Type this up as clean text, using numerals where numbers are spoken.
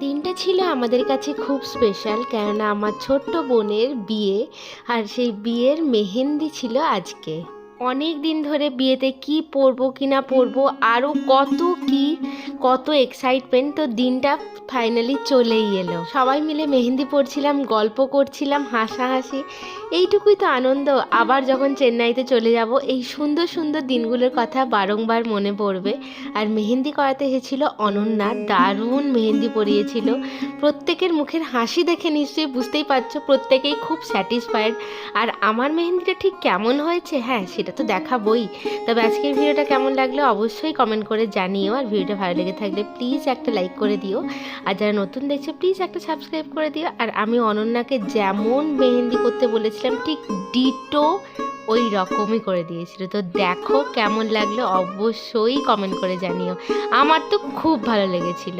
দিনটা ছিল আমাদের কাছে খুব স্পেশাল, কেননা আমার ছোট্ট বোনের বিয়ে। আর সেই বিয়ের মেহেন্দি ছিল আজকে। অনেক দিন ধরে বিয়েতে কি পরবো কি না পরবো, আরও কত এক্সাইটমেন্ট। তো দিনটা ফাইনালি চলেই এলো। সবাই মিলে মেহেন্দি পরছিলাম, গল্প করছিলাম, হাসাহাসি, এইটুকুই তো আনন্দ। আবার যখন চেন্নাইতে চলে যাব, এই সুন্দর সুন্দর দিনগুলোর কথা বারংবার মনে পড়বে। আর মেহেন্দি করাতে এসেছিল অনন্যা, দারুণ মেহেন্দি পরিয়েছিল। প্রত্যেকের মুখের হাসি দেখে নিশ্চয়ই বুঝতেই পারছো প্রত্যেকেই খুব স্যাটিসফাইড। আর আমার মেহেন্দিটা ঠিক কেমন হয়েছে, হ্যাঁ সেটা তো দেখাবই। তবে আজকের ভিডিওটা কেমন লাগলো অবশ্যই কমেন্ট করে জানিও। আর ভিডিওটা ভালো লেগে থাকলে প্লিজ একটা লাইক করে দিও। আর যারা নতুন দেখছো প্লিজ একটা সাবস্ক্রাইব করে দিও। আর আমি অনন্যাকে যেমন মেহেন্দি করতে বলেছিলাম ঠিক ডিটো ওই রকমই করে দিয়েছিল। তো দেখো কেমন লাগলো অবশ্যই কমেন্ট করে জানিও। আমার তো খুব ভালো লেগেছিল।